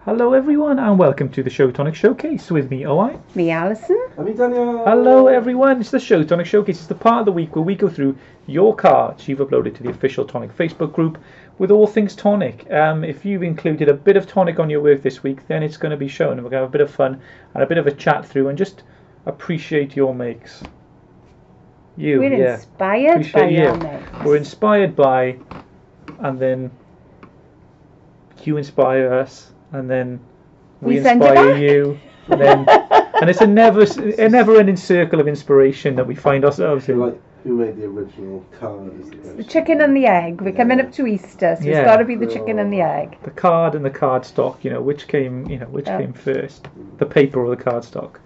Hello everyone and welcome to the Showtonic Showcase with me, OI. Me, Alison. And me, Daniel. Hello everyone, it's the Showtonic Showcase. It's the part of the week where we go through your cards you've uploaded to the official Tonic Facebook group with all things Tonic. If you've included a bit of Tonic on your work this week, then it's going to be shown and we're going to have a bit of fun and a bit of a chat through and just appreciate your makes. We're inspired by your makes. We're inspired by, and then you inspire us. And then we inspire you, and then it's a never-ending circle of inspiration that we find ourselves in. Like, who made the original card? The chicken and the egg. We're coming up to Easter, so it's got to be the chicken and the egg. The card and the card stock. Which came first, the paper or the card stock?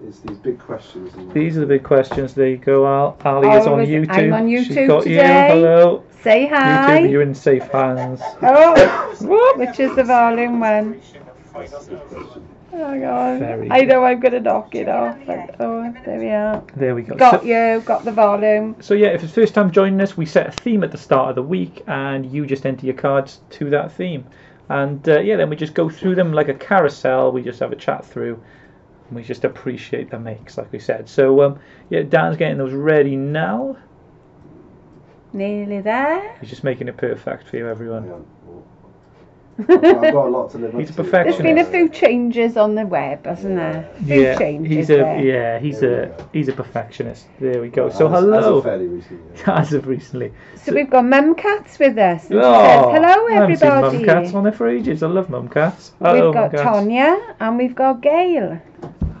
It's these big questions. These are the big questions. There you go, Al. Ali is on YouTube. I'm on YouTube She's got today. You. Hello. Say hi. YouTube, you're in safe hands. Oh, which is the volume one? Oh God! I know I'm gonna knock it off. Oh, there we are. There we go. Got the volume. So yeah, if it's the first time joining us, we set a theme at the start of the week, and you just enter your cards to that theme, and then we just go through them like a carousel. We just have a chat through. We just appreciate the makes, like we said. So, Dan's getting those ready now. Nearly there. He's just making it perfect for you, everyone. I've got a lot to live up to. He's a perfectionist. There's been a few changes on the web, hasn't there? He's a perfectionist. There we go. So, hello. As of fairly recently. As of recently. So we've got Mum Cats with us. And she says, I hello, haven't everybody. seen Mum Cats on there for ages. I love Mum Cats. We've got Tonya and we've got Gail.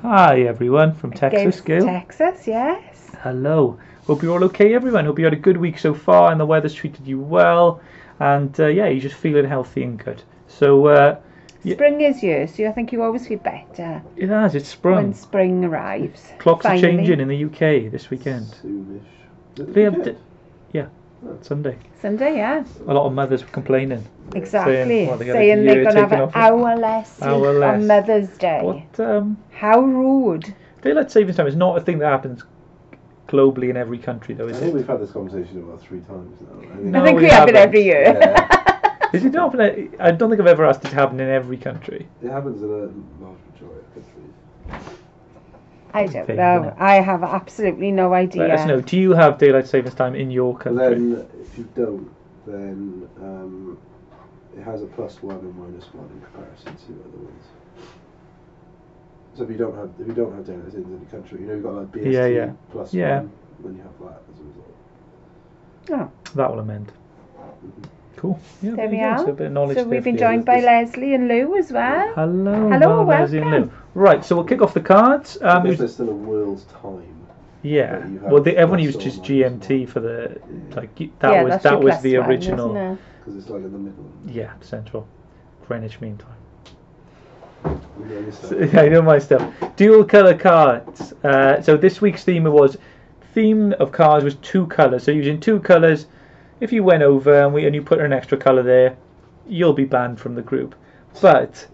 Hi everyone from Texas, Gail. Texas, yes. Hello. Hope you're all okay, everyone. Hope you had a good week so far and the weather's treated you well. And you're just feeling healthy and good. So spring is here, so I think you always feel better. It has. It's sprung. When spring arrives. Clocks are changing in the UK this weekend. Soonish. Sunday. Sunday, yeah. A lot of mothers were complaining. Exactly. Saying they're going to have an hour less on Mother's Day. What? How rude. Daylight savings time is not a thing that happens globally in every country, though, is it? I think we've had this conversation about 3 times now. I think we have it every year. Yeah. Is it not? I don't think I've ever asked it to happen in every country. It happens in a large majority of countries. I don't know. I have absolutely no idea. Let us know. Do you have daylight savings time in your country? Then, if you don't, then it has a +1 and -1 in comparison to other ones. So if you don't have daylight savings in the country, you've got like BST +1, then you have that as a result. Oh, that will amend. Mm-hmm. Cool. Yeah, there we are. So, a bit of knowledge we've been joined by Leslie and Lou as well. Hello, Leslie and Lou. Right, so we'll kick off the cards. There's still a world's time. Yeah. Well, everyone used just GMT for the that was the original. Because it's like in the middle. Yeah, central Greenwich Mean Time. I know my stuff. Dual colour cards. So this week's theme of cards was 2 colours. So using 2 colours. If you went over and you put an extra colour there, you'll be banned from the group. But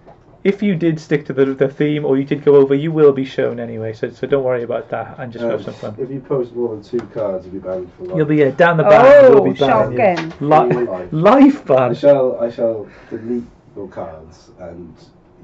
if you did stick to the theme or you did go over, you will be shown anyway. So don't worry about that and just have some fun. If you post more than 2 cards, you'll be banned for life. You'll be down the ban. We'll be shocking! Life ban. I shall delete your cards and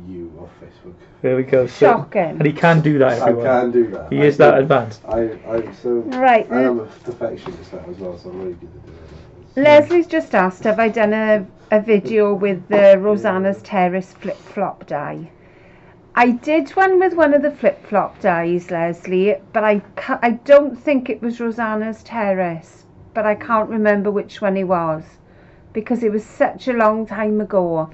you off Facebook. There we go. Shocking. And he can do that, everyone. I can do that. He is that advanced. I'm so right. I am a perfectionist now as well, so I'm really good at doing that. Leslie's just asked, have I done a video with the Rosanna's Terrace flip-flop die? I did one with one of the flip-flop dies, Leslie, but I don't think it was Rosanna's Terrace, but I can't remember which one it was because it was such a long time ago.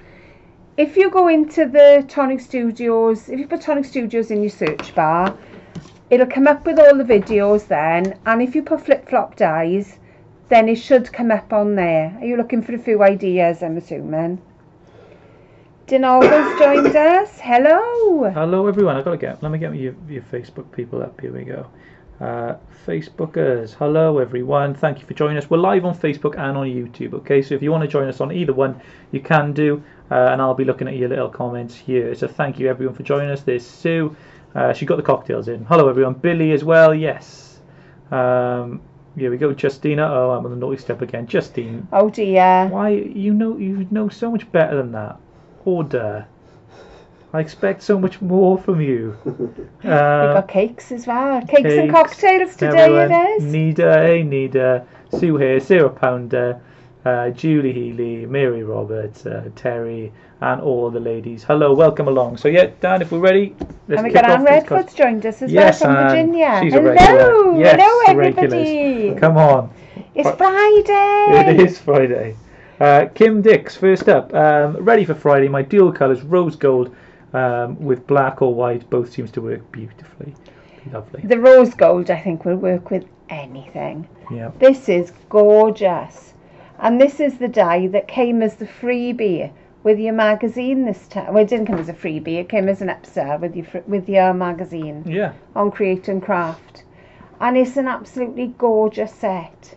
If you go into the Tonic Studios, if you put Tonic Studios in your search bar, it'll come up with all the videos then, and if you put flip-flop dies, then it should come up on there. Are you looking for a few ideas, I'm assuming? Dinaldo's joined us. Hello. Hello, everyone. Let me get your Facebook people up. Here we go. Facebookers. Hello, everyone. Thank you for joining us. We're live on Facebook and on YouTube, okay? So if you want to join us on either one, you can do. And I'll be looking at your little comments here. So thank you, everyone, for joining us. There's Sue. She got the cocktails in. Hello, everyone. Billy as well. Yes. Here we go, Justina. Oh, I'm on the naughty step again. Justine. Oh dear. Why, you know so much better than that. Order. I expect so much more from you. We've got cakes as well. Cakes and cocktails today everyone. it is. Nida, Sue here, Sarah Pounder, Julie Healy, Mary Roberts, Terry, and all the ladies. Hello, welcome along. So yeah, Dan, if we're ready, let's and we kick got off Anne this Redford's joined us as yes, well from Anne. Virginia. She's a Hello, regular. Yes, hello the everybody. regulars. Come on. It's Friday. It is Friday. Kim Dix, first up. Ready for Friday. My dual colours, rose gold with black or white. Both seems to work beautifully. Lovely. The rose gold, I think, will work with anything. Yeah. This is gorgeous. And this is the die that came as the freebie with your magazine this time. Well, it didn't come as a freebie. It came as an upsell with your magazine. Yeah. On Create and Craft. And it's an absolutely gorgeous set.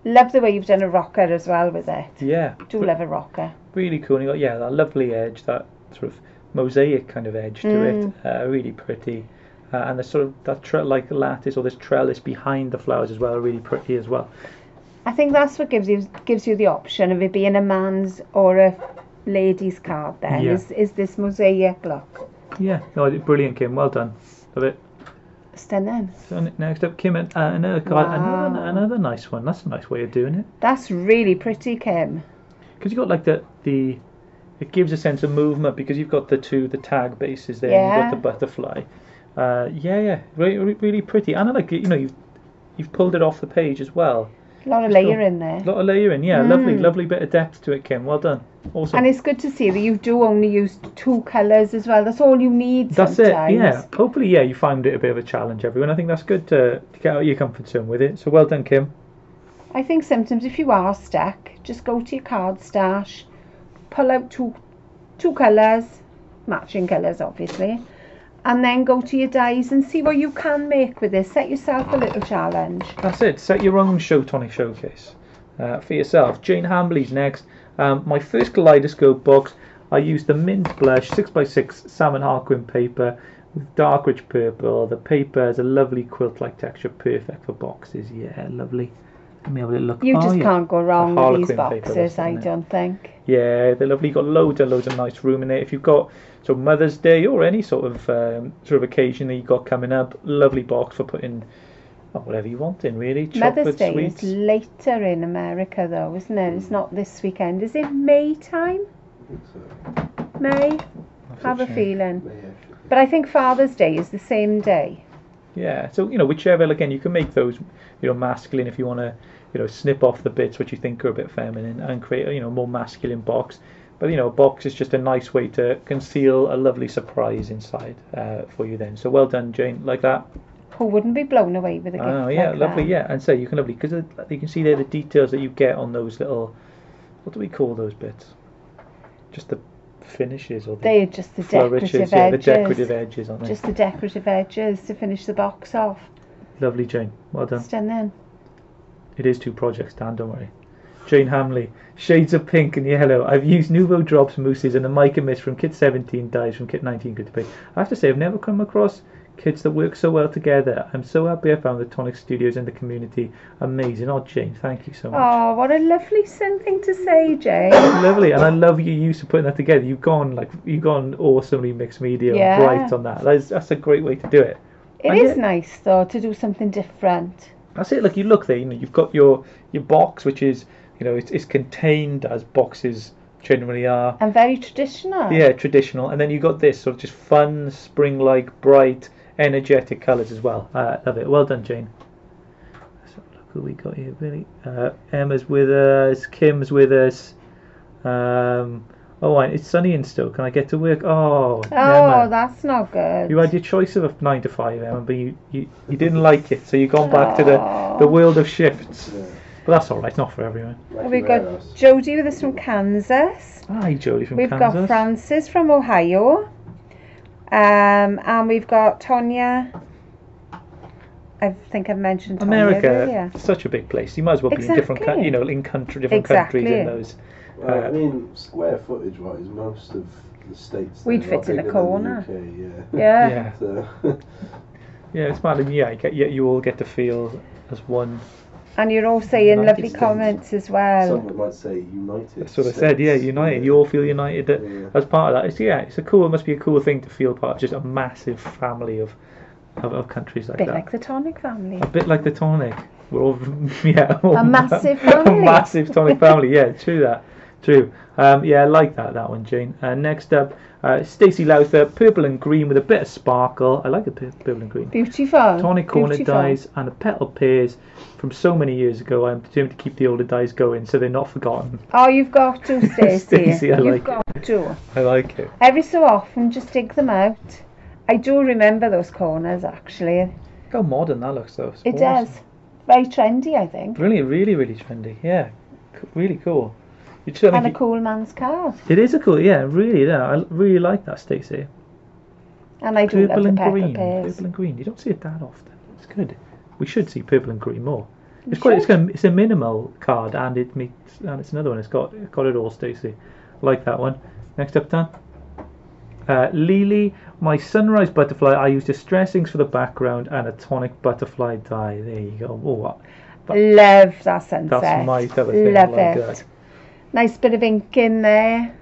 Love the way you've done a rocker as well with it. Yeah. Do love a rocker. Really cool. And you got that lovely edge, that sort of mosaic kind of edge to it. Really pretty. And the sort of that like lattice or this trellis behind the flowers as well are really pretty as well. I think that's what gives you the option of it being a man's or a lady's card then, is this mosaic look. Yeah, no, brilliant, Kim. Well done. Love it. Stunning. So next up, Kim, another card, another nice one. That's a nice way of doing it. That's really pretty, Kim. Because you've got like the it gives a sense of movement because you've got the tag bases there. And you've got the butterfly. Really pretty. And I like it, you've pulled it off the page as well. A lot of layering there. A lot of layering, yeah. Lovely bit of depth to it, Kim. Well done. Awesome. And it's good to see that you do only use 2 colours as well. That's all you need That's sometimes. it, yeah. Hopefully, you find it a bit of a challenge, everyone. I think that's good to get out of your comfort zone with it. So well done, Kim. I think sometimes if you are stuck, just go to your card stash, pull out two colours, matching colours obviously, and then go to your dies and see what you can make with this. Set yourself a little challenge. That's it. Set your own Showtonic showcase for yourself. Jane Hambley's next. My first kaleidoscope box, I used the mint blush 6x6 salmon harlequin paper with dark rich purple. The paper has a lovely quilt-like texture, perfect for boxes. Yeah, lovely. Let me have a little look. You just can't go wrong with these boxes, I don't think. Yeah, they're lovely. You've got loads of nice room in there. If you've got Mother's Day or any sort of occasion that you've got coming up, lovely box for putting whatever you want in, really. Mother's Day sweets. is later in America though, isn't it? It's not this weekend. Is it May time? I think so. May? Have a feeling. But I think Father's Day is the same day. Yeah, so whichever, again, you can make those masculine if you want to snip off the bits which you think are a bit feminine and create a more masculine box. But a box is just a nice way to conceal a lovely surprise inside for you then. So well done, Jane, like that. Who wouldn't be blown away with a gift like lovely, that? yeah. And so you can lovely, because you can see there the details that you get on those little, what do we call those bits? Just the finishes or they're just the decorative edges. The decorative edges, aren't they? Just the decorative edges to finish the box off. Lovely, Jane. Well done. Stunning. It is 2 projects, Dan, don't worry. Jane Hamley, shades of pink and yellow. I've used Nouveau Drops mousses and the mica mist from kit 17 dyes from kit 19 good to pay. I have to say, I've never come across kits that work so well together. I'm so happy I found the Tonic Studios and the community amazing. Oh, Jane, thank you so much. Oh, what a lovely thing to say, Jane. Lovely, and I love your use of putting that together. You've gone awesomely mixed media and bright on that. That's a great way to do it. It is nice though to do something different. That's it. Like you look there, you've got your box, which is it's contained as boxes generally are. And very traditional. Yeah, traditional. And then you've got this sort of just fun, spring-like, bright, energetic colours as well. Love it. Well done, Jane. Let's have a look who we got here, really. Emma's with us. Kim's with us. It's sunny in Stoke. Can I get to work? Emma, that's not good. You had your choice of a 9 to 5, Emma, but you didn't like it, so you've gone back to the world of shifts. Yeah. But that's all right, not for everyone. We've got Jodie with us from Kansas. Hi, Jodie from Kansas. We've got Francis from Ohio. And we've got Tonya. I think I've mentioned Tonya America. Earlier. Such a big place. You might as well be in different, different countries in those. Well, I mean, square footage wise, most of the states. We'd fit in a corner. UK, yeah. So. Yeah, it's mad. And you all get to feel as one. And you're all saying United lovely States. comments as well. Someone might say United. That's what I said. Yeah, united. Yeah. You all feel united as part of that. It must be a cool thing to feel part of just a massive family of countries like Bit that. like the Tonic family. A bit like the Tonic. We're all A massive family. A massive Tonic family. Yeah, true that. True. I like that one, Jane. Next up, Stacey Lowther, purple and green with a bit of sparkle. I like the purple and green. Beautiful. Tonic corner Beautiful. dies and the petal pears from so many years ago. I'm determined to keep the older dies going so they're not forgotten. Oh, you've got to, Stacey. Stacey, You've got to. I like it. Every so often, just dig them out. I do remember those corners, actually. Look how modern that looks, though. It does. Very trendy, I think. Really, really, really trendy. Yeah, really cool. And a cool man's card. It is a cool, really. Yeah, I really like that, Stacey. And I do Purple love and the pepper green. pears. Purple and green. You don't see it that often. It's good. We should see purple and green more. It's a minimal card, and it's another one. It's got it all, Stacey. Like that one. Next up, Dan. Lily, my sunrise butterfly. I used distressings for the background and a tonic butterfly die. There you go. Oh, what? Love that sunset. That's my type of thing. Love like it. that. Nice bit of ink in there.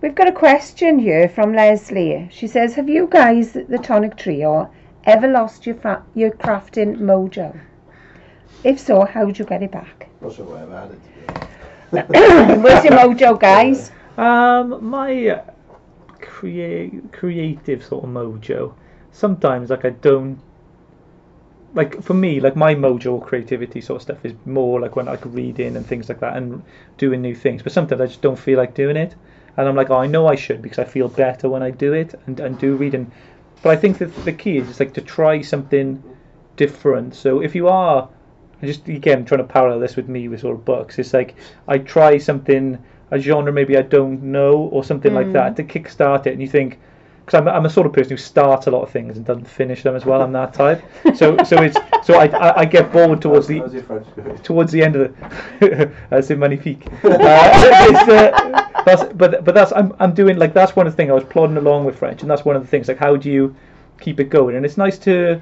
We've got a question here from Leslie. She says, have you guys, the Tonic Trio, ever lost your crafting mojo? If so, how would you get it back? Not sure where I've had it. Where's your mojo, guys? My creative sort of mojo. Sometimes, I don't. For me, my mojo or creativity sort of stuff is more when I reading and things like that and doing new things. But sometimes I just don't feel like doing it. And I'm like, I know I should because I feel better when I do it and do reading. But I think that the key is just to try something different. So if you are, just again trying to parallel this with me with sort of books, it's I try something, a genre maybe I don't know or something like that to kickstart it, and you think, because I'm a sort of person who starts a lot of things and doesn't finish them as well. I'm that type. I get bored towards the end of the. That's in magnifique. I'm doing that's one of the things I was plodding along with French, and that's one of the things how do you keep it going? And it's nice to.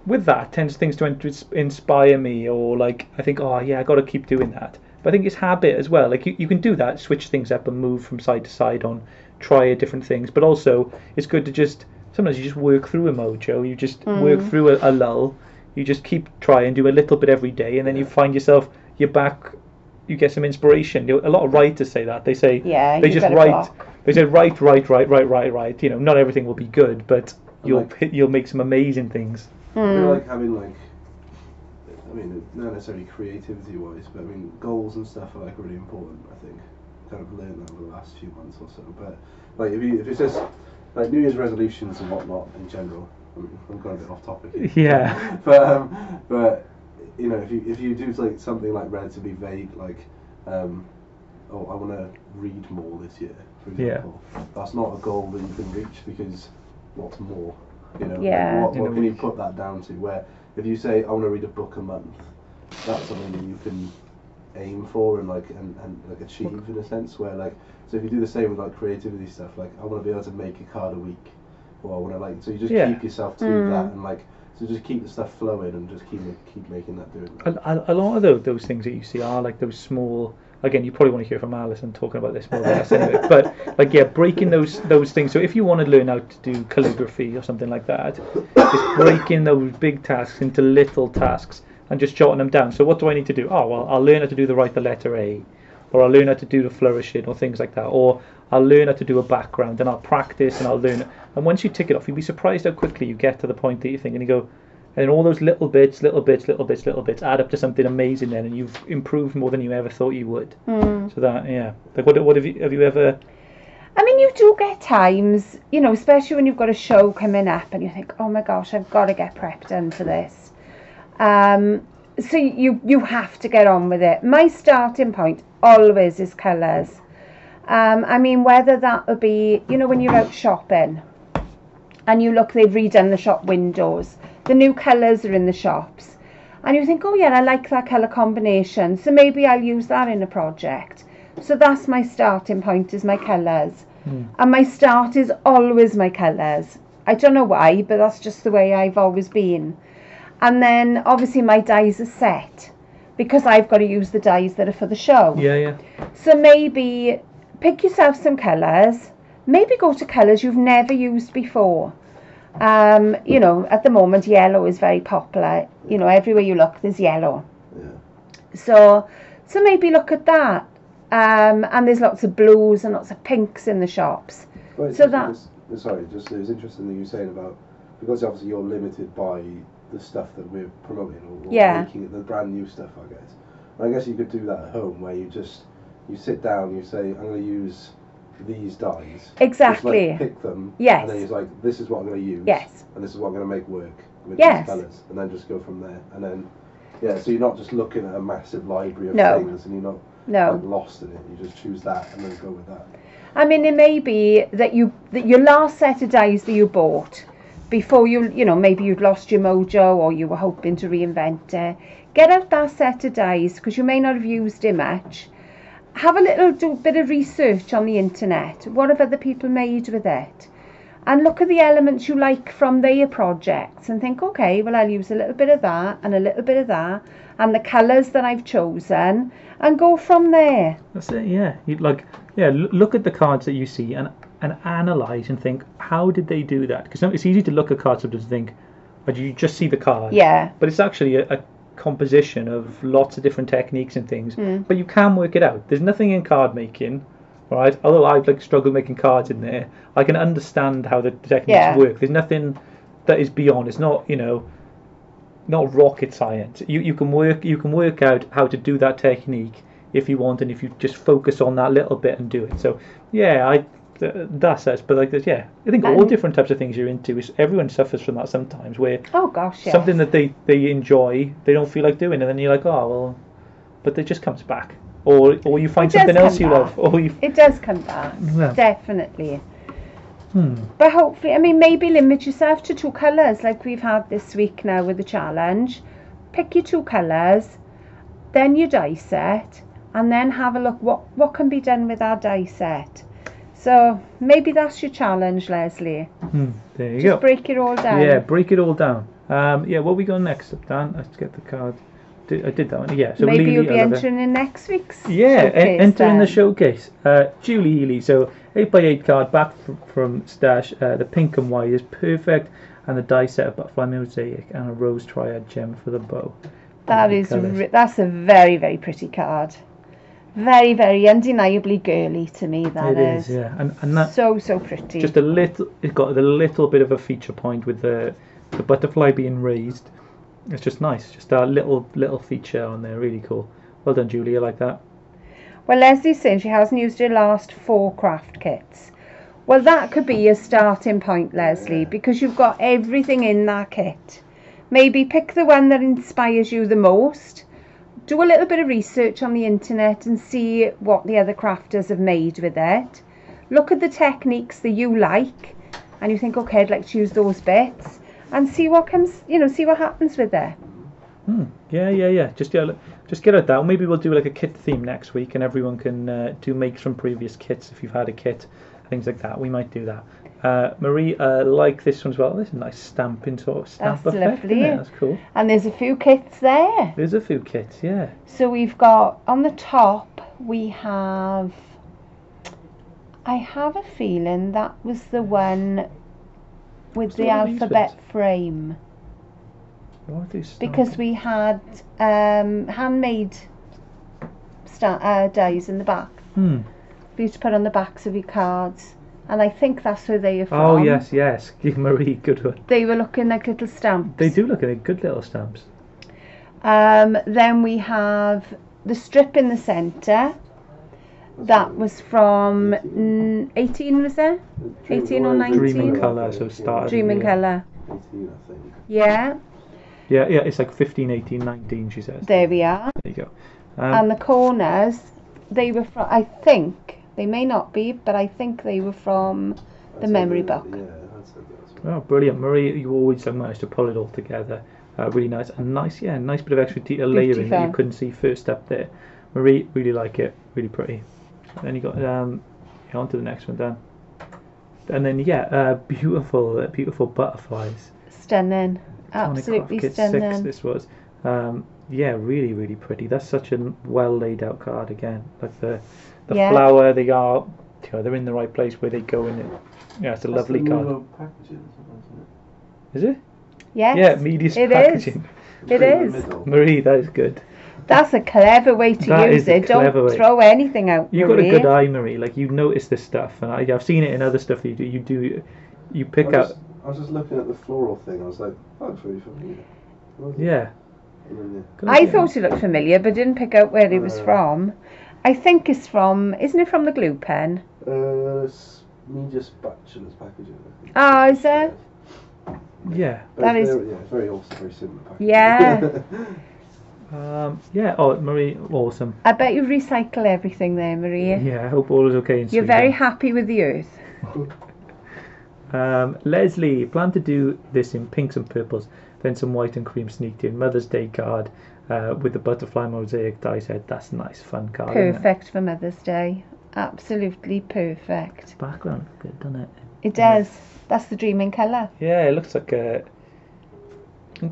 With that, tends things to inspire me, or I think, I got to keep doing that. But I think it's habit as well. You can do that, switch things up and move from side to side on, try different things. But also, it's good to sometimes you just work through a mojo. You just work through a lull. You just keep trying, do a little bit every day, and then you find yourself, you're back. You get some inspiration. A lot of writers say that. They say they just write. Block. They say write. Not everything will be good, but you'll make some amazing things. I feel having not necessarily creativity-wise, but goals and stuff are really important. I think kind of learned that over the last few months or so. But if it's just New Year's resolutions and whatnot in general, I'm going a bit off topic here. Yeah. but if you do something relatively vague, I want to read more this year, for example. Yeah. That's not a goal that you can reach because what's more? What can you put that down to? Where if you say I want to read a book a month, that's something that you can aim for and achieve in a sense. Where so if you do the same with creativity stuff, I want to be able to make a card a week, or I want to so you just keep yourself to that and so just keep the stuff flowing and just keep making that doing that. A lot of those things that you see are those small. Again, you probably want to hear from Alison talking about this more than us anyway. But breaking those things. So if you want to learn how to do calligraphy or something like that, just breaking those big tasks into little tasks and just jotting them down. So what do I need to do? Oh well, I'll learn how to write the letter A, or I'll learn how to do the flourishing or things like that, or I'll learn how to do a background and I'll practice and I'll learn it. And once you tick it off, you'll be surprised how quickly you get to the point that you think, and you go. And all those little bits add up to something amazing then, and you've improved more than you ever thought you would. So that, what have you ever... you do get times, especially when you've got a show coming up and you think, oh my gosh, I've got to get prepped done for this. So you have to get on with it. My starting point always is colours. Whether that would be, when you're out shopping and you look, they've redone the shop windows. The new colours are in the shops. And you think, oh yeah, I like that colour combination. So maybe I'll use that in a project. So that's my starting point, is my colours. And my start is always my colours. I don't know why, but that's just the way I've always been. And then obviously my dies are set because I've got to use the dies that are for the show. Yeah. So maybe pick yourself some colours. Maybe go to colours you've never used before. You know, at the moment yellow is very popular. You know, everywhere you look there's yellow. Yeah. So maybe look at that. And there's lots of blues and lots of pinks in the shops. Well, So it was interesting that you were saying about, because obviously you're limited by the stuff that we're promoting or making, the brand new stuff, I guess. And I guess you could do that at home, where you sit down, you say, I'm going to use these dyes. Exactly. Just, like, pick them. Yes. And then you're like, this is what I'm going to use. Yes. And this is what I'm going to make work with Yes. these colours. And then just go from there. And then, yeah, so you're not just looking at a massive library of No. things and you're not like, lost in it. You just choose that and then go with that. I mean, it may be that your last set of dies that you bought before you know, maybe you'd lost your mojo or you were hoping to reinvent it. Get out that set of dies because you may not have used it much. Have a little bit of research on the internet. What have other people made with it? And look at the elements you like from their projects and think, okay, well, I'll use a little bit of that and a little bit of that and the colours that I've chosen and go from there. That's it, yeah. Look at the cards that you see and analyse and think, how did they do that? Because it's easy to look at cards sometimes and think, oh, you just see the card. Yeah. But it's actually a composition of lots of different techniques and things. But you can work it out. There's nothing in card making, right? Although I've struggled making cards in there, I can understand how the techniques work. There's nothing that is beyond. It's not, not rocket science. You can work out how to do that technique if you want, and if you just focus on that little bit and do it. So yeah, that's it. But I think all different types of things you're into, everyone suffers from that sometimes, where something that they enjoy, they don't feel like doing, and then you're like, oh well, but it just comes back, or you find something else you love, or it does come back, definitely. Hmm. But hopefully, I mean, maybe limit yourself to 2 colours like we've had this week now with the challenge. Pick your 2 colours, then your die set, and then have a look what can be done with our die set. So maybe that's your challenge, Leslie. There you Just go. break it all down. Yeah, break it all down. What we got next up, Dan? Let's get the card. I did that one. Yeah. So maybe Lily, you'll be entering in next week's showcase, enter in the then. showcase. Julie Healy. So 8x8 card back from stash. The pink and white is perfect, and the die set of butterfly mosaic and a rose triad gem for the bow. That's a very, very pretty card. Very, very undeniably girly to me. That is. Yeah, and that so pretty. Just a little. It's got a little bit of a feature point with the butterfly being raised. It's just nice. Just a little feature on there. Really cool. Well done, Julie. I like that. Well, Leslie's saying she hasn't used her last 4 craft kits. Well, that could be your starting point, Leslie, because you've got everything in that kit. Maybe pick the one that inspires you the most. Do a little bit of research on the internet and see what the other crafters have made with it. Look at the techniques that you like and you think, okay, I'd like to use those bits, and see what comes, see what happens with it. Yeah. Just get at that. Maybe we'll do like a kit theme next week, and everyone can do makes from previous kits if you've had a kit, things like that. We might do that. Marie, like this one as well. This is a nice stamping sort of stamp That's effect. lovely. Isn't it? That's cool. And there's a few kits there. There's a few kits, yeah. So we've got on the top we have. I have a feeling that was the one with the alphabet frame. Because we had handmade dies in the back. We used to put on the backs of your cards, and I think that's where they are from. Oh yes, Marie, good one. They were looking like little stamps. They do look like good little stamps. Then we have the strip in the centre. That was from 18, was there? 18 or 19? Dream in Colour, so started. Dream in Colour. 18, I think. Yeah. Yeah, it's like 15, 18, 19, she says. There we are. There you go. And the corners, they were from, I think, they may not be, but I think they were from the memory book. Yeah, that's it. Oh, brilliant. Marie, you always managed to pull it all together. Really nice. And nice bit of extra detail layering that you couldn't see first up there. Marie, really like it. Really pretty. Then you got on to the next one, Dan. And then beautiful butterflies. Stunning. Absolutely Tonic Craft Kit 6 stunning. this was. Yeah, really, really pretty. That's such a well laid out card again. Like the Yeah. flower, they are, you know, they're in the right place where they go in it. Yeah, it's a lovely card. Packaging, isn't Is it? Yes. Yeah, medius it packaging. is. It is. Marie, that is good. That's a clever way to That use is a it. Don't clever way. throw anything out, You've got a Marie. good eye, Marie. Like, you notice this stuff, and I've seen it in other stuff that you do. You pick out. I was just looking at the floral thing. I was like, oh, it's really familiar. Yeah. And then, I thought it looked familiar, but didn't pick out where it was from. I think it's from, isn't it from the glue pen? It's media spatulas packaging. I think. Oh, is it? Yeah. But That it's is- very, it's very awesome, very simple packaging. Yeah. Yeah. Oh, Marie, awesome. I bet you recycle everything there, Marie. Yeah. I hope all is okay in You're Sweden. very happy with the earth. Leslie, plan to do this in pinks and purples, then some white and cream sneaked in. Mother's Day card with the butterfly mosaic die set. That's a nice, fun card. isn't it? Perfect for Mother's Day. Absolutely perfect. Background looks good, doesn't it? It does. That's the dreaming colour. Yeah, it looks like a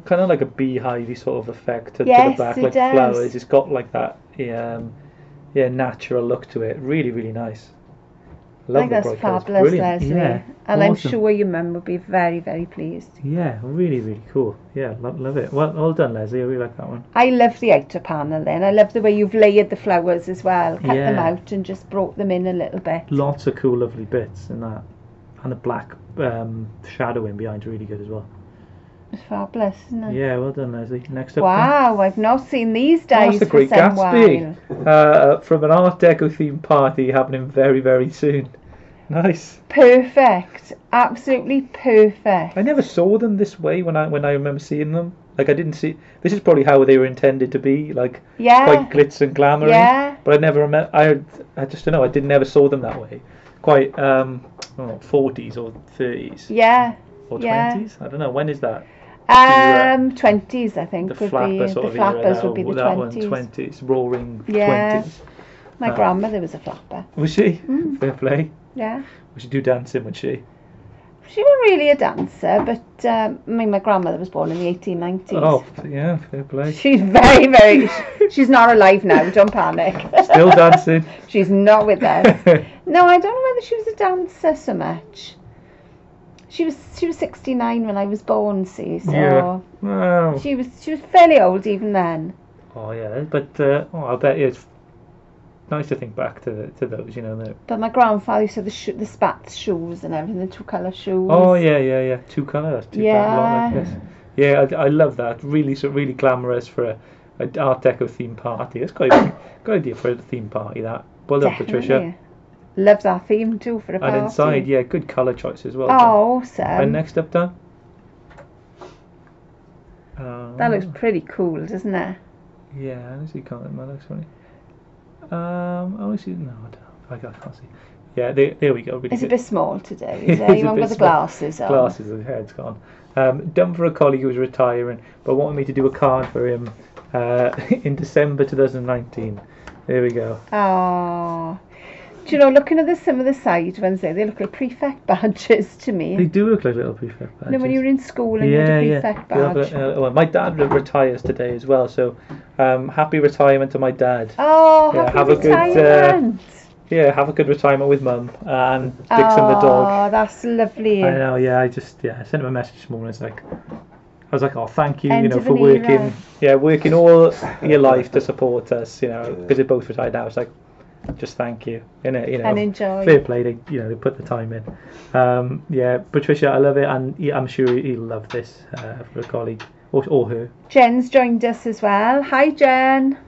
kind of like a beehivey sort of effect to Yes, the back, it like does. flowers. It's got like that, natural look to it. Really, really nice. I Love think the that's bright colours. fabulous, Brilliant. Leslie. Yeah, And I'm awesome. sure your mum would be very, very pleased. Yeah, really, really cool. Yeah, love it. Well done, Leslie. I really like that one. I love the outer panel then. I love the way you've layered the flowers as well. Cut them Yeah. out and just brought them in a little bit. Lots of cool, lovely bits in that, and the black shadowing behind is really good as well. It's fabulous, isn't it? Yeah, well done, Leslie. Next up. Wow, I've not seen these Oh, days that's a for great some while. Gatsby from an Art Deco themed party happening very, very soon. Nice. Perfect. Absolutely perfect. I never saw them this way when I remember seeing them. Like, I didn't see. This is probably how they were intended to be, like Yeah. quite glitz and glamour. Yeah. But I never remember. I just don't know. I never saw them that way. Quite 40s or 30s Yeah. or Yeah. 20s. I don't know. When is that? 20s I think The would flapper be the sort of flappers era. would be the That one 20s. 20s, roaring Yeah. 20s. My grandmother was a flapper. Was she? Mm. Fair play. Yeah. Was she do dancing? Would she? She wasn't really a dancer, but my grandmother was born in the 1890s. Oh, yeah, fair play. She's very, very. She's not alive now. Don't panic. Still dancing. She's not with us. No, I don't know whether she was a dancer so much. She was 69 when I was born. See, so Yeah. Wow. she was fairly old even then. Oh yeah, but I bet it's nice to think back to those, you know. But my grandfather used to have the spats shoes and everything, the 2-colour shoes. Oh yeah. 2 colours. Yeah. Like this. Yeah, I love that. Really glamorous for a Art Deco theme party. That's quite a good idea for a theme party. That. Well done, Patricia. Definitely. Love that theme too for a party. And inside, yeah, good colour choice as well. Oh, And awesome. next up, Dan. That looks pretty cool, doesn't it? Yeah, I see. Can't that looks funny. I see. No, I can't see. Yeah, there we go. Really It's a good. bit small today. It's Is a it? You haven't bit got the small. glasses on. Glasses, the head's gone. Done for a colleague who was retiring, but wanted me to do a card for him in December 2019. There we go. Oh. Do you know, looking at some of the side ones there, they look like prefect badges to me. They do look like little prefect badges. You know, when you were in school and you had a prefect badge. Well, my dad retires today as well, so happy retirement to my dad. Oh, Yeah, happy have a good, retirement. Have a good retirement with Mum and Dixon the dog. Oh, that's lovely. I know, yeah. I sent him a message this morning. It's like, I was like, oh, thank you, End of for an working, era. working all your life to support us, because they're both retired now. It's like, just thank you, And enjoy. Fair play, they put the time in. Patricia, I love it, and I'm sure he'll love this for a colleague or her. Jen's joined us as well. Hi, Jen.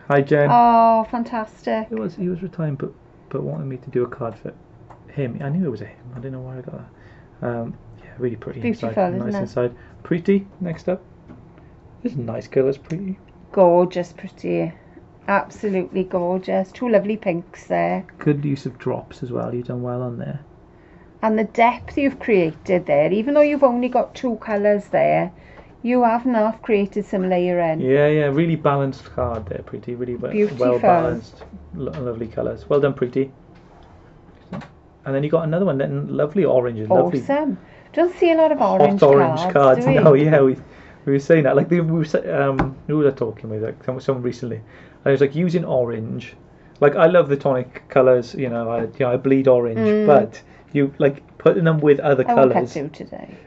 Hi, Jen. Oh, fantastic. He was retiring, but wanted me to do a card for him. I knew it was a him. I didn't know where I got that. Really pretty. Beautiful, inside. isn't Nice it? inside. Pretty. Next up. This is nice colours. Pretty. Gorgeous, pretty. Absolutely gorgeous. 2 lovely pinks there. Good use of drops as well. You've done well on there. And the depth you've created there, even though you've only got 2 colours there, you have now created some layering. Yeah. Really balanced card there. Pretty. Really Beautiful. well balanced. Lovely colours. Well done, Pretty. And then you got another one. Then lovely orange and lovely. Awesome. Don't see a lot of orange hot orange cards. do we? No, yeah, we were saying that. Like, who was I talking with? Like, someone recently. I was like, using orange. Like, I love the tonic colours, you know, I bleed orange, but you, like, putting them with other I won't colours. cut you today.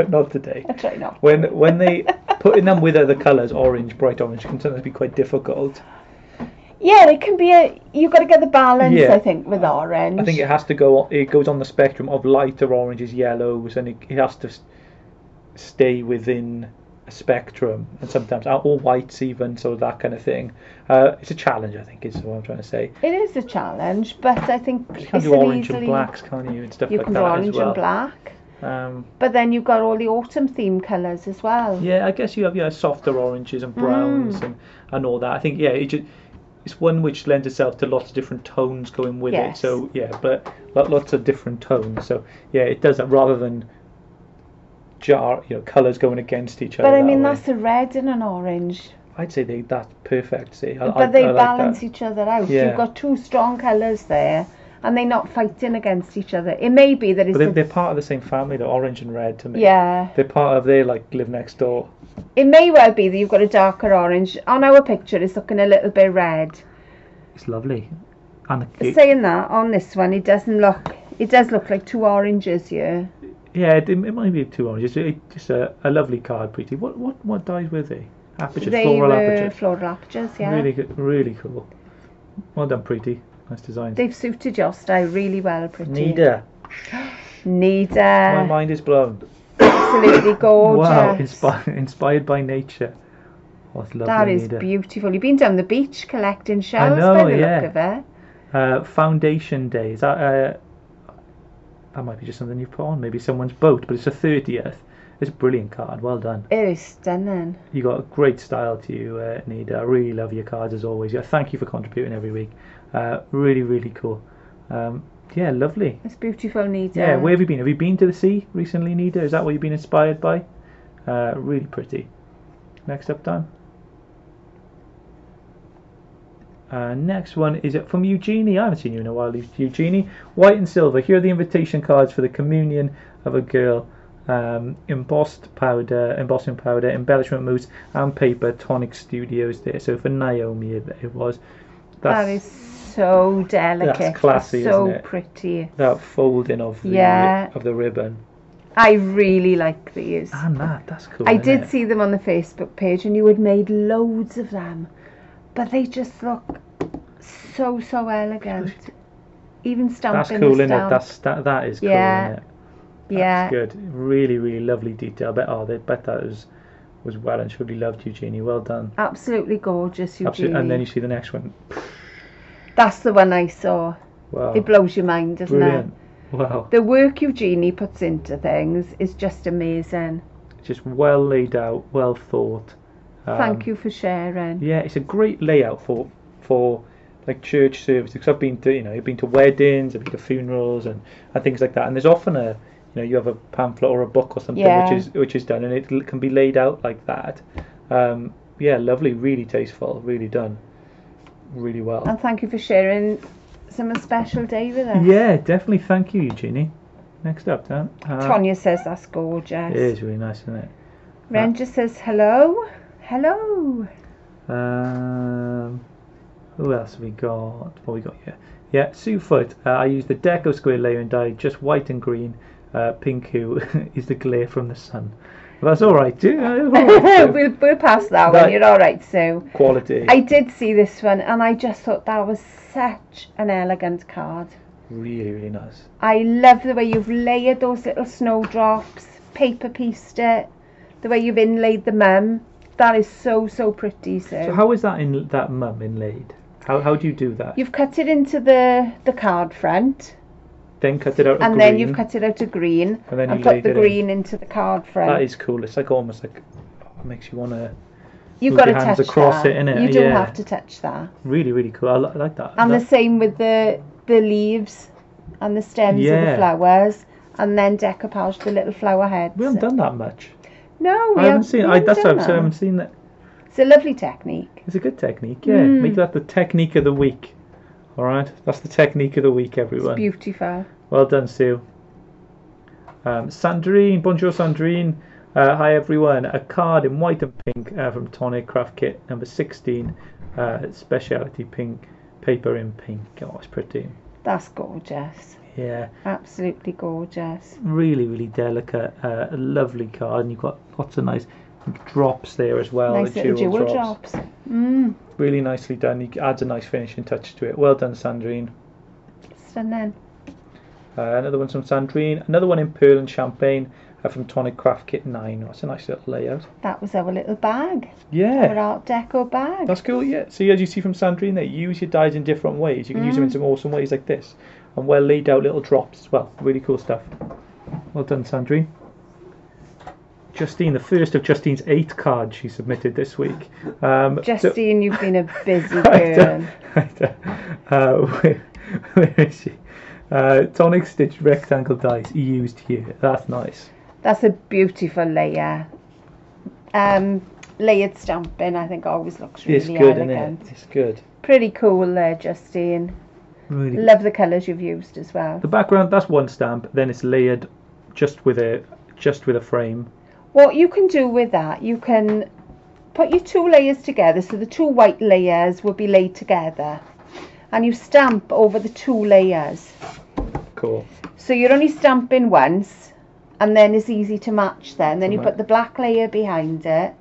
Not today. I try not. When they putting them with other colours, orange, bright orange, can sometimes be quite difficult. Yeah, it can be you've got to get the balance, Yeah. I think, with orange. I think it goes on the spectrum of lighter oranges, yellows, and it has to stay within a spectrum, and sometimes or whites even, so that kind of thing. It's a challenge, I think, is what I'm trying to say. It is a challenge, but I think You can do orange and blacks, can't you, and stuff like that as well. You can do orange and black. But then you've got all the autumn theme colours as well. Yeah, I guess you have softer oranges and browns and all that. I think it's one which lends itself to lots of different tones going with it. So yeah, but lots of different tones. So yeah, it does that rather than colours going against each other. But I mean, that's a red and an orange. I'd say that's perfect. See, but they balance each other out. Yeah. You've got two strong colours there, and they're not fighting against each other. It may be that it's. But they're part of the same family, the orange and red to me. Yeah. They're part of. They live next door. It may well be that you've got a darker orange. On our picture, it's looking a little bit red. It's lovely. Saying that, on this one, it does look like two oranges here. Yeah, it might be two oranges. It's just a lovely card, Preeti. What dyes were they? Apertures, floral apertures. Floral apertures, yeah. Really good, really cool. Well done, Preeti. Nice design. They've suited your style really well, Preeti. Nida. My mind is blown. Absolutely gorgeous. Wow, inspired by nature. What's lovely, that is Nida. Beautiful. You've been down the beach collecting shells by the look of it. Foundation Day. Is that might be just something you've put on, maybe someone's boat, but it's a 30th. It's a brilliant card. Well done. It is stunning. You got a great style to you, Nida. I really love your cards as always. Yeah, thank you for contributing every week. Really, really cool. Yeah, lovely. It's beautiful, Nida. Yeah, where have you been? Have you been to the sea recently, Nida? Is that what you've been inspired by? Really pretty. Next up, Dan. Next one is from Eugenie. I haven't seen you in a while, Eugenie. White and silver. Here are the invitation cards for the communion of a girl. Embossing powder, embellishment mousse, and paper. Tonic Studios there. So for Naomi, it was. That is so delicate. That's classy, so isn't it? Pretty. That folding of the ribbon. I really like these. And that's cool. I did see them on the Facebook page, and you had made loads of them. But they just look so elegant. Even stamping. That's cool, isn't it? That is cool, isn't it? That's good. Really, really lovely detail. I bet that was well and truly loved, Eugenie. Well done. Absolutely gorgeous, Eugenie. And then you see the next one. That's the one I saw. Wow. It blows your mind, doesn't Brilliant. it? Wow. The work Eugenie puts into things is just amazing. Just well laid out, well thought. Thank you for sharing. Yeah, it's a great layout for like church services. Because I've been to weddings, I've been to funerals and things like that. And there's often you have a pamphlet or a book or something which is done, and it can be laid out like that. Yeah, lovely, really tasteful, really done, really well. And thank you for sharing some special day with us. Yeah, definitely. Thank you, Eugenie. Next up, Dan. Tonya says that's gorgeous. It is really nice, isn't it? Ren just says hello. Hello. Who else have we got? What we got here? Yeah, Sue Foot. I used the Deco Square layering dye, just white and green. Pink hue is the glare from the sun. Well, that's all right, too. We'll pass that one. You're all right, Sue. Quality. I did see this one, and I just thought that was such an elegant card. Really, really nice. I love the way you've layered those little snowdrops, paper pieced it, the way you've inlaid the mum. That is so pretty, Sue. So how is that mum inlaid? How do you do that? You've cut it into the card front. Then cut it out of green. And then you've cut it out to green. And then you put the green into the card front. That is cool. It's like almost like it makes you want to. You've got to touch across it, innit? You do have to touch that. Really, really cool. I like that. And the same with the leaves and the stems of the flowers, and then decoupage the little flower heads. We haven't done that much. No, I haven't seen. That's why I haven't seen that. It's a lovely technique. It's a good technique. Yeah, make that the technique of the week. All right, that's the technique of the week, everyone. It's beautiful. Well done, Sue. Sandrine, bonjour Sandrine. Hi everyone. A card in white and pink from Tonic Craft Kit number 16. Speciality pink, paper in pink. Oh, it's pretty. That's gorgeous. Yeah. Absolutely gorgeous. Really, really delicate. A lovely card, and you've got lots of nice drops there as well. Nice the little jewel drops. Really nicely done. It adds a nice finishing touch to it. Well done, Sandrine. Stunning. Another one from Sandrine. Another one in pearl and champagne from Tonic Craft Kit 9. That's a nice little layout. That was our little bag. Yeah. Our Art Deco bag. That's cool, yeah. See, as you see from Sandrine there, you use your dyes in different ways. You can use them in some awesome ways like this. And well laid out little drops as well. Really cool stuff. Well done, Sandrine. Justine, the first of Justine's 8 cards she submitted this week. Justine, you've been a busy girl. Where is she? Tonic stitched rectangle dies used here. That's nice. That's a beautiful layer. Layered stamping, I think, always looks really elegant. Isn't it? It's good. Pretty cool there, Justine. Really. Love the colours you've used as well. The background, that's one stamp. Then it's layered just with a frame. What you can do with that, you can put your 2 layers together, so the 2 white layers will be laid together, and you stamp over the 2 layers. Cool. So you're only stamping once, and then it's easy to match then you put the black layer behind it.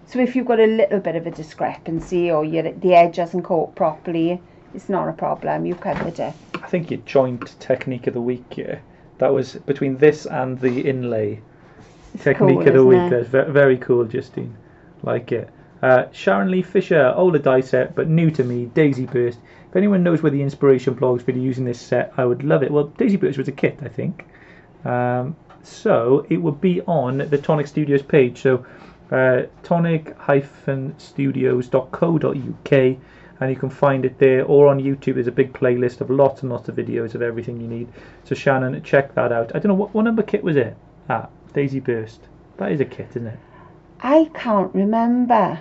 So if you've got a little bit of a discrepancy or the edge hasn't caught properly, it's not a problem, you've covered it. I think your joint technique of the week here, that was between this and the inlay. Technique cool, of the week. That's very cool, Justine. Like it. Sharon Lee Fisher, older die set, but new to me. Daisy Burst. If anyone knows where the inspiration blogs for using this set, I would love it. Well, Daisy Burst was a kit, I think. So it would be on the Tonic Studios page. So tonic-studios.co.uk, and you can find it there, or on YouTube. There's a big playlist of lots and lots of videos of everything you need. So Shannon, check that out. I don't know what number kit was it. Daisy Burst. That is a kit, isn't it? I can't remember.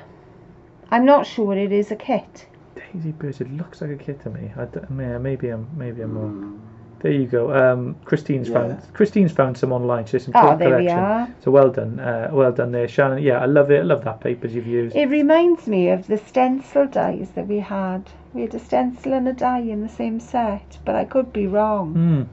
I'm not sure it is a kit. Daisy Burst. It looks like a kit to me. Maybe I'm wrong. There you go. Christine's found some online. She's some cool there collection. we are. So well done there, Shannon. Yeah, I love it. I love that papers you've used. It reminds me of the stencil dies that we had. We had a stencil and a die in the same set, but I could be wrong.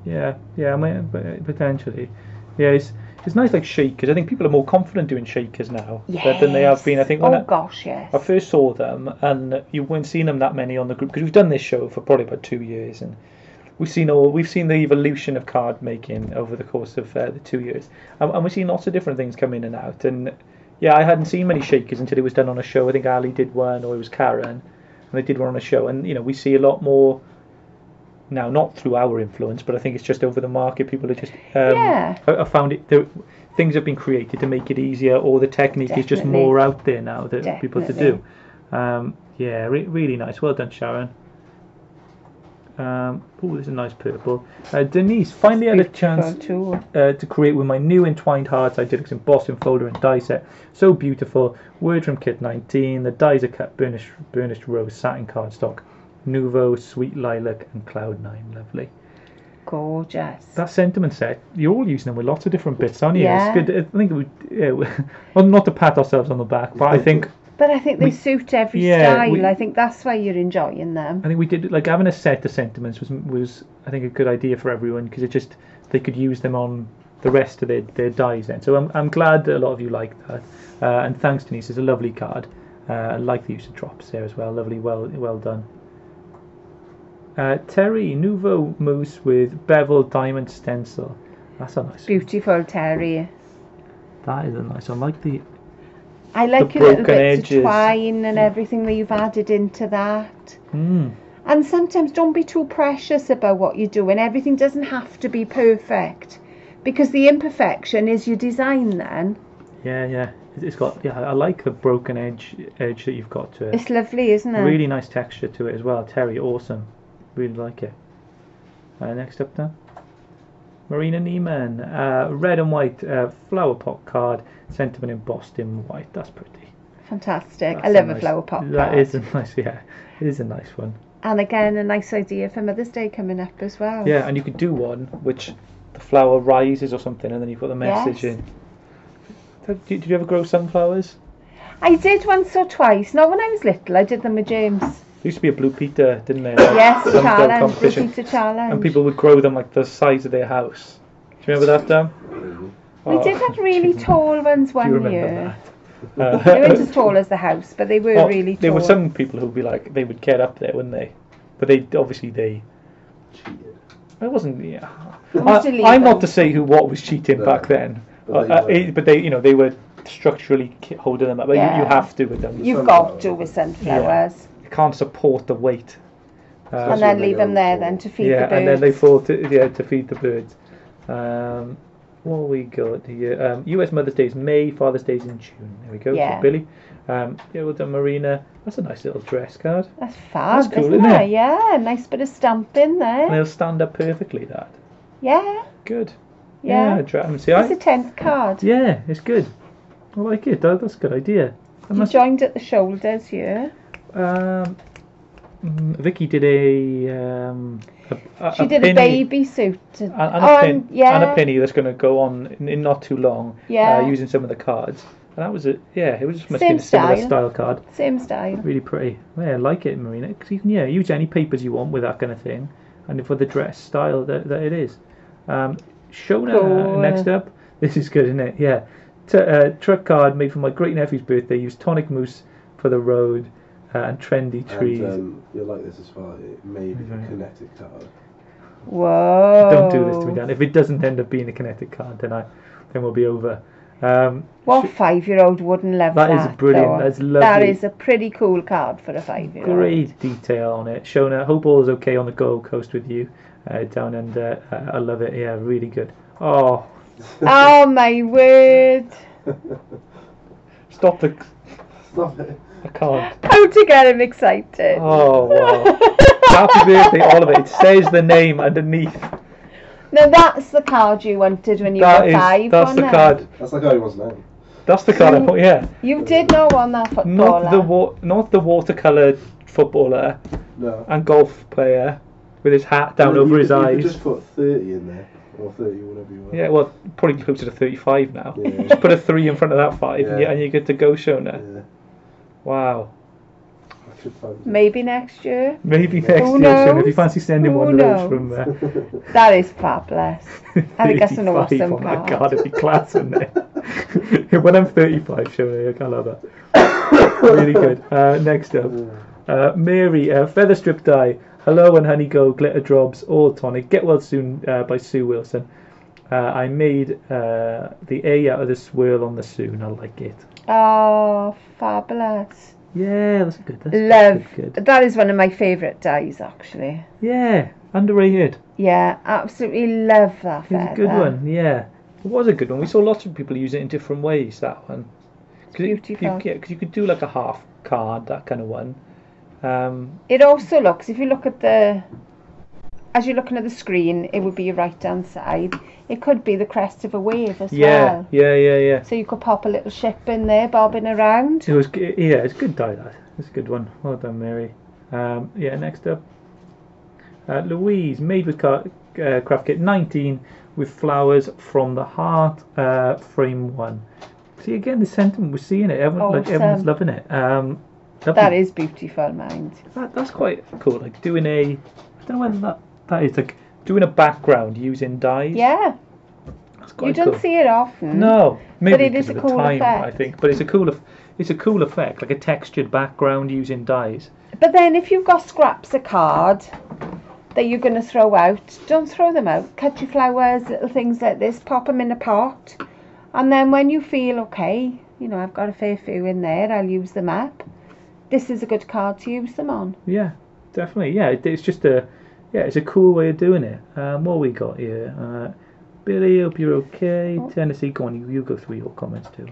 Yeah, potentially. Yeah, it's nice, like shakers. I think people are more confident doing shakers now than they have been. I think when yes. I first saw them, and you weren't seeing them that many on the group, because we've done this show for probably about 2 years, and we've seen the evolution of card making over the course of the 2 years, and we've seen lots of different things come in and out. And yeah, I hadn't seen many shakers until it was done on a show. I think Ali did one, or it was Karen, and they did one on a show, and we see a lot more. Now, not through our influence, but I think it's just over the market. People are just have found it. Things have been created to make it easier, or the technique is just more out there now that people to do. Really nice. Well done, Sharon. This is a nice purple. Denise, finally had a chance to create with my new entwined hearts. I did it in embossing folder and die set. So beautiful. Word from Kit 19. The dies are cut burnished rose satin cardstock. Nouveau, Sweet Lilac, and Cloud 9. Lovely. Gorgeous. That sentiment set, you're all using them with lots of different bits, aren't you? Yeah. It's good. I think well, not to pat ourselves on the back, but I think they suit every style. I think that's why you're enjoying them. I think we did, like, having a set of sentiments was I think a good idea for everyone, because they could use them on the rest of their dies then. So I'm glad that a lot of you like that. And thanks, Denise. It's a lovely card. I like the use of drops there as well. Lovely, well done. Terry, Nouveau Mousse with bevel diamond stencil. That's a nice one. Beautiful, Terry. That is a nice one. I like your little bits of twine and everything that you've added into that. And sometimes don't be too precious about what you're doing. Everything doesn't have to be perfect, because the imperfection is your design then. Yeah. It's got, I like the broken edge that you've got to it. It's lovely, isn't it? Really nice texture to it as well. Terry, awesome. Really like it. Next up then, Marina Neiman, red and white flower pot card, sentiment embossed in white. That's pretty. Fantastic. I love a flower pot card. That is a nice, it is a nice one. And again, a nice idea for Mother's Day coming up as well. Yeah, and you could do one which the flower rises or something, and then you put the message Yes. in. Did you ever grow sunflowers? I did once or twice. Not when I was little. I did them with James. There used to be a Blue Peter, didn't there? Yes, Sunflower challenge, competition. Blue Peter challenge. And people would grow them like the size of their house. Do you remember that, Dan? We did have really tall ones Do you one remember year. that? They weren't as tall as the house, but they were really tall. There were some people who'd be like, they would get up there, wouldn't they? But they cheated. It wasn't. Yeah. Most I'm not to say what was cheating back then, but they were structurally holding them up. But Yeah. you have to with them. You've got to with sunflowers. You can't support the weight. And then leave them there then to feed the birds. Yeah, and then they fall to feed the birds. What we got here? U.S. Mother's Day is May, Father's Day is in June. There we go. Yeah. So Billy. We've done Marina. That's a nice little dress card. That's fab, That's cool, isn't isn't it? it? Yeah, nice bit of stamping there. And it'll stand up perfectly. That. Yeah. Good. Yeah. See, It's a 10th card. Yeah, it's good. I like it. That's a good idea. You joined at the shoulders here. Vicky did She did a baby suit. and a penny that's going to go on in not too long. Yeah. Using some of the cards. And that was it. Yeah, it was just must Same be a similar style. style card. Same style. Really pretty. Yeah, I like it, Marina. Because you can use any papers you want with that kind of thing, and for the dress style that it is. Shona Cool. next up. This is good, isn't it? Yeah. Truck card made for my great nephew's birthday. Used tonic mousse for the road and trendy trees. And you'll like this as well. It may be a kinetic card. Whoa. Don't do this to me, Dan. If it doesn't end up being a kinetic card, then we'll be over. What 5-year-old wouldn't love that? That is brilliant. Though? That's lovely. That is a pretty cool card for a 5-year-old. Great detail on it. Shona, hope all is okay on the Gold Coast with you down under. I love it. Yeah, really good. Oh. Oh my word. Stop it. I can't. How to get him excited. Oh, wow. Happy birthday, Oliver. It says the name underneath. Now that's the card you wanted when you were 5. That's the card. That's like how he was now. That's the card I put, yeah. You did not want that footballer. Not the watercolour footballer and golf player with his hat down over his eyes. You could just put 30 in there. Or 30, whatever you want. Yeah, well, probably closer to 35 now. Yeah. Just put a 3 in front of that 5 and you're good to go, Shona. Yeah. Wow. Maybe next year. Maybe next year, Shona, if you fancy sending one of those from That is fabulous. I think that's an awesome on card. that card, it'd be class, wouldn't it? When I'm 35, Shona, I can't love that. Really good. Next up, Mary, feather strip die. Hello and honey go glitter drops all tonic. Get well soon by Sue Wilson. I made the A out of the swirl on the soon. I like it. Oh, fabulous. Yeah, that's good. Good. That is one of my favourite dies, actually. Yeah, underrated. Yeah, absolutely love that feather. It's a good one, yeah. It was a good one. We saw lots of people use it in different ways, that one. Beautiful. Because you could do like a half card, that kind of one. It also looks, if you look at as you're looking at the screen, it would be your right hand side. It could be the crest of a wave as well. Yeah. So you could pop a little ship in there, bobbing around. It's a good die, that. It's a good one. Well done, Mary. Next up. Louise, made with Craft Kit 19 with flowers from the heart, frame 1. See, again, the sentiment, we're seeing it. Everyone's loving it. That is beautiful, mind. That's quite cool. Like doing I don't know whether that is like doing a background using dyes. Yeah. That's quite You don't cool. see it often. No, maybe but it is because a of the cool time, effect. I think. But it's a cool effect, like a textured background using dyes. But then if you've got scraps of card that you're going to throw out, don't throw them out. Cut your flowers, little things like this, pop them in a pot. And then when you feel, okay, I've got a fair few in there, I'll use them up. This is a good card to use them on. Yeah, definitely. Yeah, it's just it's a cool way of doing it. What we got here? Billy, hope you're okay. Tennessee, go on, you go through your comments too.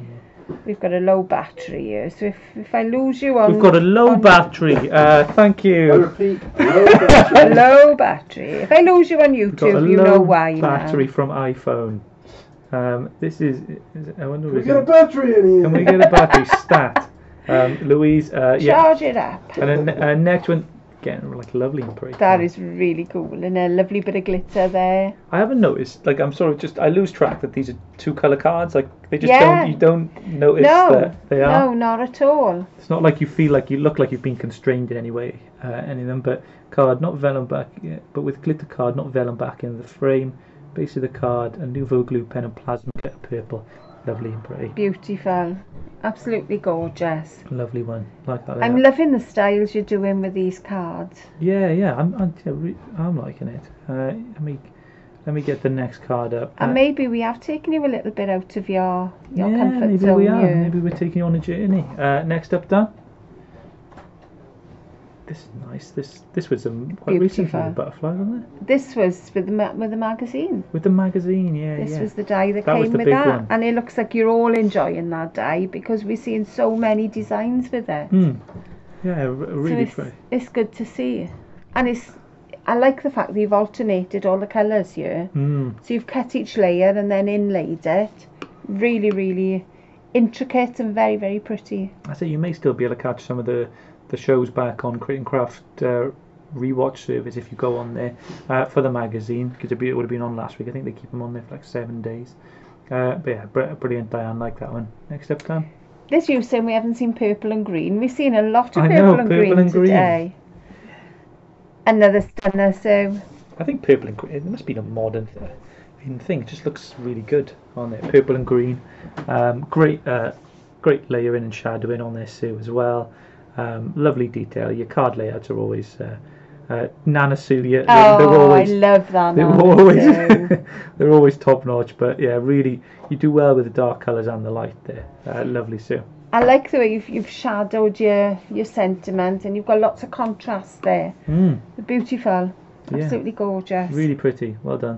We've got a low battery here, so if I lose you on... We've got a low battery. Thank you. I repeat, low battery. Low battery. If I lose you on YouTube, you know why. Battery from iPhone. This is I wonder. Can we get a battery in here? Can we get a battery stat? Louise, Charge it up. And next one, getting like lovely and pretty. That is really cool, and a lovely bit of glitter there. I haven't noticed. Like, I'm sort of I lose track that these are 2 colour cards. Like, they just you don't notice that they are. No, not at all. It's not like you feel like you look like you've been constrained in any way, any of them. But card not vellum back, but with glitter card not vellum back in the frame. Base of the card, a Nouveau glue pen and plasma glitter purple. Lovely and pretty. Beautiful. Absolutely gorgeous. Lovely one. Like that. I'm loving the styles you're doing with these cards. Yeah. I'm liking it. Let me get the next card up. And maybe we have taken you a little bit out of your comfort maybe zone. we are. Here. Maybe we're taking you on a journey. Next up, Dan. This is nice. This was quite recently the butterfly, wasn't it? This was with the magazine. With the magazine, yeah. This was the die that was came the with big that, one. and it looks like you're all enjoying that die because we're seeing so many designs with it. Yeah, really pretty. It's good to see, and I like the fact that you've alternated all the colours here. So you've cut each layer and then inlaid it. Really, really intricate and very, very pretty. I say you may still be able to catch some of the shows back on Tonic Craft rewatch service if you go on there for the magazine, because it would have been on last week. I think they keep them on there for like 7 days. But yeah, brilliant, Diane. Like that one. Next up, Dan. This you saying we haven't seen purple and green. We've seen a lot of purple and green today. Another stunner. So I think purple and green. It must be a modern thing. It just looks really good on there. Purple and green. Great layering and shadowing on this too as well. Lovely detail. Your card layouts are always Nana Sue. They're always, I love that. They're always top notch. But yeah, really, you do well with the dark colours and the light there. Lovely, Sue. I like the way you've shadowed your sentiment, and you've got lots of contrast there. They're beautiful. Absolutely gorgeous. Really pretty. Well done.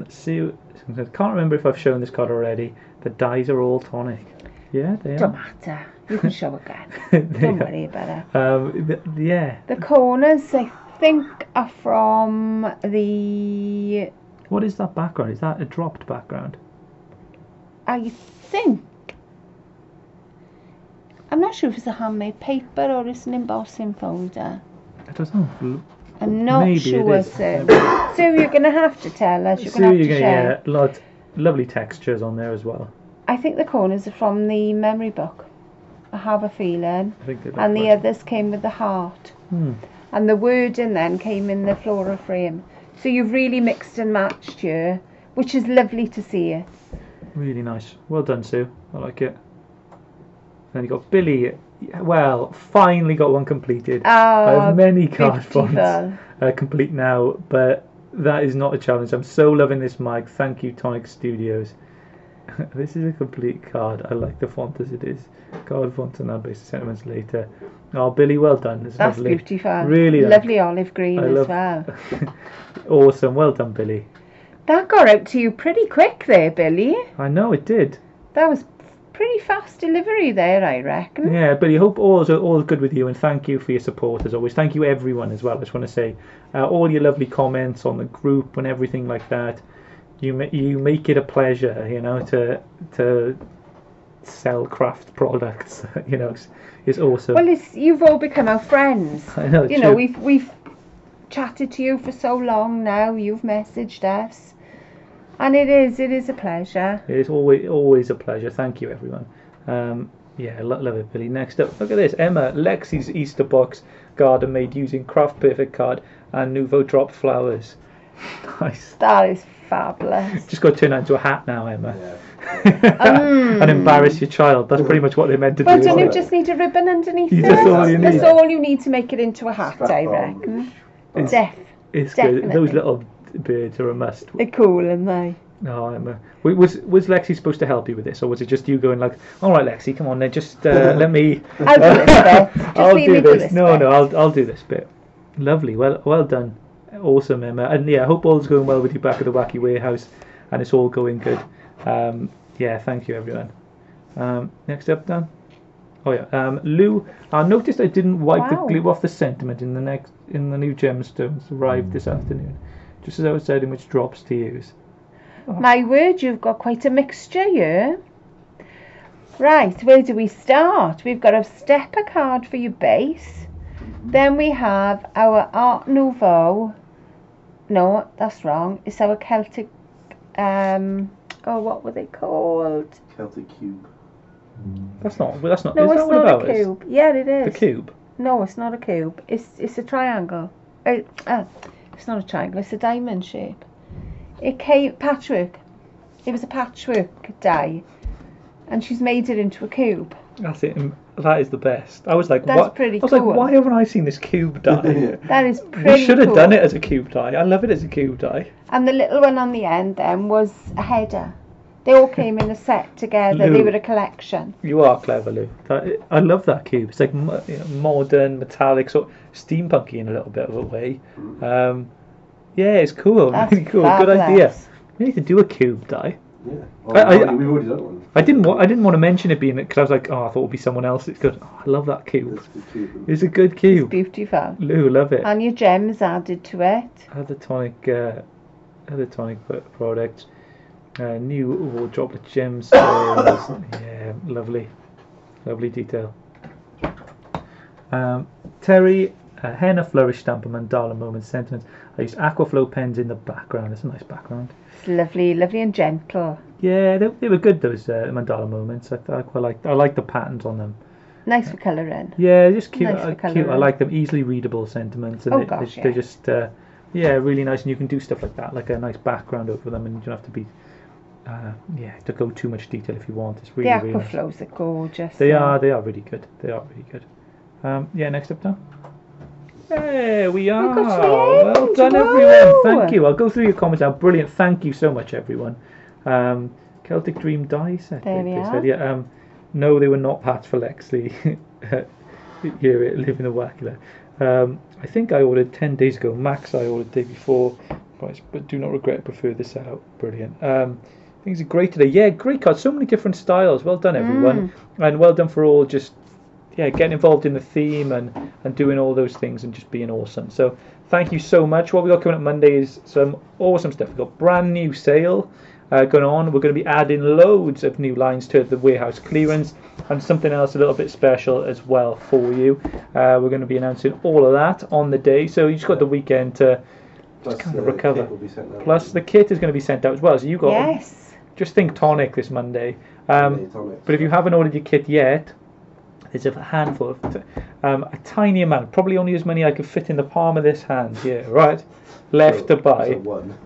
Sue, I can't remember if I've shown this card already. The dies are all tonic. Yeah, they are. Don't matter. You can show again. Don't worry about it. Yeah. The corners, I think, are from the... What is that background? Is that a dropped background? I think. I'm not sure if it's a handmade paper or it's an embossing folder. I don't know. I'm not sure, Sue. So you're going to have to tell us. You're going to have to share. Yeah, lovely textures on there as well. I think the corners are from the memory book. I have a feeling. I think and the others came with the heart. And the wording then came in the floral frame. So you've really mixed and matched here, which is lovely to see. Really nice. Well done, Sue. I like it. Then you got Billy. Well, finally got one completed. I have many card fonts complete now, but that is not a challenge. I'm so loving this mic. Thank you, Tonic Studios. This is a complete card. I like the font as it is. Card font and basic sentiments later. Oh, Billy, well done. That's lovely. Beautiful. Really lovely olive green as well. Awesome. Well done, Billy. That got out to you pretty quick there, Billy. I know it did. That was pretty fast delivery there, I reckon. Yeah, Billy, hope all's good with you, and thank you for your support as always. Thank you everyone as well. I just want to say all your lovely comments on the group and everything like that. You make it a pleasure, to sell craft products. It's awesome. Well, you've all become our friends. I know. We've chatted to you for so long now. You've messaged us, and it is a pleasure. It is always a pleasure. Thank you, everyone. Yeah, love it, Billy. Next up, look at this. Emma, Lexi's Easter box garden made using Craft Perfect card and Nouveau drop flowers. Nice. That is fabulous. Just got to turn that into a hat now, Emma. Yeah. And embarrass your child. That's pretty much what they meant to do. Well, don't you just need a ribbon underneath it? That's all you need. That's all you need to make it into a hat, I reckon. It's definitely good. Those little birds are a must. They're cool, aren't they? Oh, Emma. Was Lexi supposed to help you with this, or was it just you going like, all right, Lexi, come on then, just let me... I'll do this bit. I'll do this. No, I'll do this bit. Lovely. Well done. Awesome, Emma. And yeah, I hope all's going well with you back at the Wacky Warehouse, and it's all going good. Yeah, thank you, everyone. Next up, Dan. Oh yeah, Lou. I noticed I didn't wipe the glue off the sentiment in the new gemstones arrived this afternoon, just as I was deciding which drops to use. Oh. My word, you've got quite a mixture here. Right, where do we start? We've got a stepper card for your base. Then we have our Art Nouveau. No, that's wrong. It's our Celtic. What were they called? Celtic cube. That's not. No, it's is that one not of a ours? cube. Yeah, it is. The cube. No, it's not a cube. It's a triangle. It's not a triangle. It's a diamond shape. It came patchwork. It was a patchwork die, and she's made it into a cube. That's it. That is the best. I was like, That's what? pretty I was cool. like, why haven't I seen this cube die? That is pretty We should have cool. done it as a cube die. I love it as a cube die. And the little one on the end then was a header. They all came in a set together. Lou. They were a collection. You are clever, Lou. I love that cube. It's like modern, metallic, sort of steampunky in a little bit of a way. Yeah, it's cool. That's really cool. fabulous. Good idea. We need to do a cube die. Yeah. I- We've already done one. I didn't want to mention it being because I was like, I thought it would be someone else. It's good. Oh, I love that cube. That's a good cube. It's a good cube. Beautiful. Lou, love it. And your gems added to it. Other tonic products. New droplet gems. Yeah, lovely detail. Terry, henna flourish stamp and mandala moment sentiments. I used aquaflow pens in the background. It's a nice background. It's lovely and gentle. Yeah, they were good, those mandala moments. I quite liked. I like the patterns on them. Nice for colouring. Yeah, just cute. Nice for Cute. I colouring. like them. Easily readable sentiments, and they're just really nice. And you can do stuff like that, like a nice background over them, and you don't have to be to go too much detail if you want. It's really The really nice. aquaflows are gorgeous. They are really good. They are really good. Next up now. There we are. got to the Well end. done, Whoa. everyone. Thank you. I'll go through your comments now. Brilliant. Thank you so much, everyone. Celtic Dream die set. There we they are. said. Yeah. No, they were not hats for Lexley. Here, living the wacky life. I think I ordered 10 days ago. Max, I ordered the day before. But do not regret. Prefer this out. Brilliant. Things are great today. Yeah, great cards. So many different styles. Well done, everyone. And well done for all just getting involved in the theme and doing all those things and just being awesome. So thank you so much. What we got coming up Monday is some awesome stuff. We've got brand new sale going on. We're going to be adding loads of new lines to the warehouse clearance and something else a little bit special as well for you. We're going to be announcing all of that on the day. So you just got the weekend to just kind of recover. Plus the kit is going to be sent out as well. So you got just think Tonic this Monday. But if you haven't ordered your kit yet, there's a handful of a tiny amount, probably only as many I could fit in the palm of this hand. Yeah, right. Left to buy. One.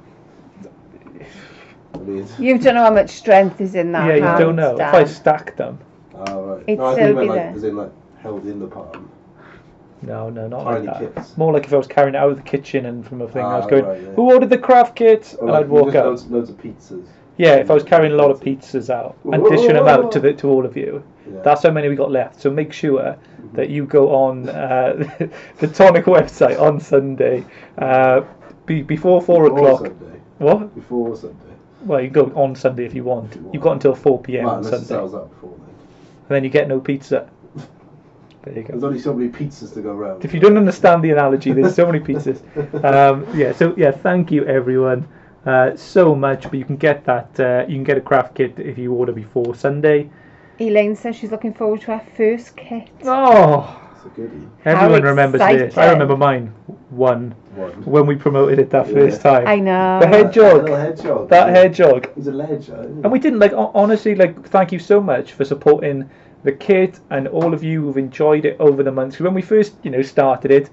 You don't know how much strength is in that. Yeah, you hand, don't know. Dan. If I stacked them. Oh, right. It'd I still think be like, there. as in like held in the palm. No, not Tiny like that. kits. More like if I was carrying it out of the kitchen and from a thing, I was Ah, going, right, yeah. who ordered the craft kit? Or And like, I'd walk out. Loads of pizzas. Yeah, if I was carrying a lot of pizzas out and dishing them out to all of you. Yeah. That's how many we got left. So make sure that you go on the Tonic website on Sunday before 4 o'clock. Sunday. What? Before Sunday. Well, you can go on Sunday if you want. You've got until 4 p.m. Well, on unless it Sunday. sells out before then. And then you get no pizza. There you go. There's only so many pizzas to go around. If you don't understand the analogy, there's so many pizzas. Thank you everyone so much. But you can get that. You can get a craft kit if you order before Sunday. Elaine says she's looking forward to her first kit. Oh, It's a goodie. everyone remembers this. exciting. I remember mine. One when we promoted it that first time. I know. The hedgehog. Little hedgehog. That hedgehog. He's a hedgehog. Isn't he? And we didn't honestly thank you so much for supporting the kit and all of you who've enjoyed it over the months. When we first started it,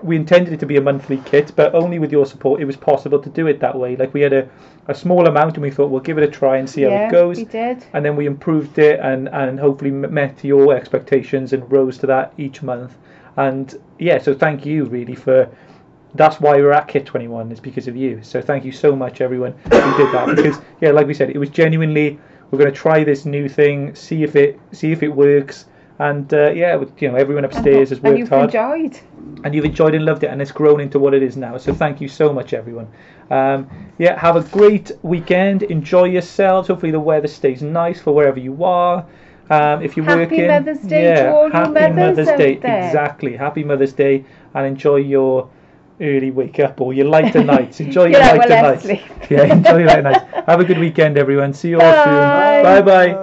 we intended it to be a monthly kit, but only with your support it was possible to do it that way. Like we had a small amount and we thought we'll give it a try and see how it goes. We did. And then we improved it and hopefully met your expectations and rose to that each month. And so thank you really for. That's why we're at Kit 21, is because of you. So thank you so much, everyone, who did that. Because like we said, it was genuinely, we're going to try this new thing, see if it works, and everyone upstairs has worked hard. And you've enjoyed and loved it, and it's grown into what it is now. So thank you so much, everyone. Have a great weekend. Enjoy yourselves. Hopefully the weather stays nice for wherever you are. If you're working, Happy Mother's Day to all your mothers out Day. there. Exactly. Happy Mother's Day, and enjoy your early wake up or your lighter nights. Enjoy your lighter nights. Sleep. Yeah, enjoy your lighter nights. Have a good weekend, everyone. See you all soon. Bye. Bye bye.